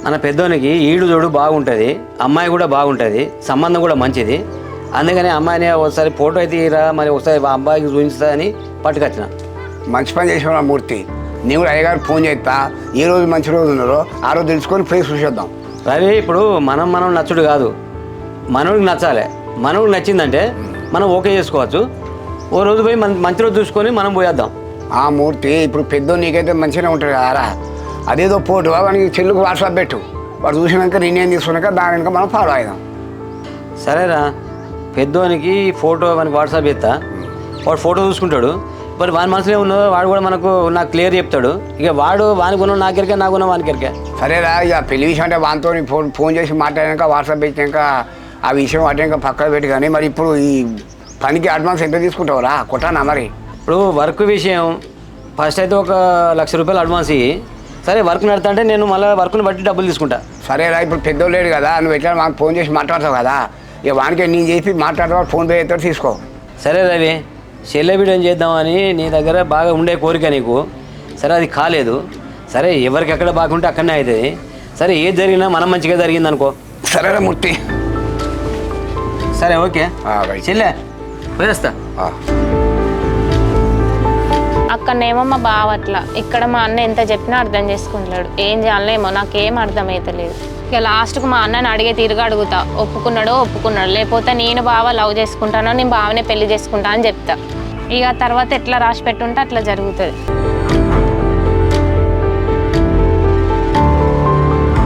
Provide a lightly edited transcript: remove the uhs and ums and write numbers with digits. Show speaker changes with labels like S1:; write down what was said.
S1: మన పెద్దోనికి ఈడు జోడు బాగుంటుంది, అమ్మాయి కూడా బాగుంటుంది, సంబంధం కూడా మంచిది. అందుకని అమ్మాయిని ఒకసారి ఫోటో అయితే ఇరా, మరి ఒకసారి అబ్బాయికి చూపిస్తా అని పట్టుకొచ్చిన.
S2: మంచి పని చేసిన మూర్తి. నేను కూడా అయ్యగారు ఫోన్ చేస్తా, ఏ రోజు మంచి రోజు ఉన్నారో ఆ రోజు తెలుసుకొని పోయి చూసేద్దాం.
S1: రవి, ఇప్పుడు మనం నచ్చుడు కాదు, మనోడికి నచ్చాలి. మనోడికి నచ్చిందంటే మనం ఓకే చేసుకోవచ్చు. ఓ రోజు పోయి మంచి రోజు చూసుకొని మనం పోయేద్దాం.
S2: ఆ మూర్తి, ఇప్పుడు పెద్ద నీకైతే మంచిగానే ఉంటుంది కదారా. అదేదో ఫోటో వానికి చెల్లుకు వాట్సాప్ పెట్టు, వాడు చూసినాక నిర్ణయం తీసుకున్నాక దాని వెనుక మనం ఫాలో అవుదాం.
S1: సరేరా, పెద్దోనికి ఫోటో మనకి వాట్సాప్ చేస్తా, వాడు ఫోటో చూసుకుంటాడు. మరి వాని మనసులో ఉన్నదో వాడు కూడా నాకు క్లియర్ చెప్తాడు. ఇక వాడు వానికి ఉన్నాడు నాకెరికే, నాకున్నా వానికెరికే.
S2: సరేరా, ఇక పెళ్లి విషయం అంటే వానితో ఫోన్ చేసి మాట్లాడాక వాట్సాప్ పెట్టాక ఆ విషయం అటాక పక్కన పెట్టి. కానీ మరి ఇప్పుడు ఈ పనికి అడ్వాన్స్ ఎంత తీసుకుంటావురా? కొట్టానా మరి?
S1: ఇప్పుడు వర్క్ విషయం ఫస్ట్ అయితే ఒక ₹1,00,000 అడ్వాన్స్ ఇవ్వి. సరే, వర్క్ నడుతా అంటే నేను మళ్ళీ వర్క్ని బట్టి డబ్బులు తీసుకుంటా.
S2: సరేరా, ఇప్పుడు పెద్దోళ్ళు లేడు కదా, నువ్వు ఎట్లా మాకు ఫోన్ చేసి మాట్లాడతావు కదా, ఇక వానికి నేను చేసి మాట్లాడతావు, ఫోన్ పే అయితే తీసుకో.
S1: సరే రవి, చెల్లె వీడియో చేద్దామని నీ దగ్గర బాగా ఉండే కోరిక నీకు. సరే, అది కాలేదు. సరే, ఎవరికి ఎక్కడ బాగుంటే అక్కడనే అవుతుంది. సరే, ఏది జరిగినా మనం మంచిగా జరిగింది అనుకో.
S2: సరేరా మూర్తి.
S1: సరే, ఓకే చెల్లె, పోయేస్తా.
S3: అక్కడనేమో మా బావ అట్లా, ఇక్కడ మా అన్న ఎంత చెప్పినా అర్థం చేసుకుంటాడు. ఏం చేయాలనేమో నాకేం అర్థమవుతలేదు. ఇక లాస్ట్కు మా అన్నని అడిగే తీరుగా అడుగుతా, ఒప్పుకున్నాడు, లేకపోతే నేను బావ లవ్ చేసుకుంటానో నేను బావనే పెళ్లి చేసుకుంటా అని చెప్తా. ఇక తర్వాత ఎట్లా రాసి పెట్టుంటే అట్లా జరుగుతుంది.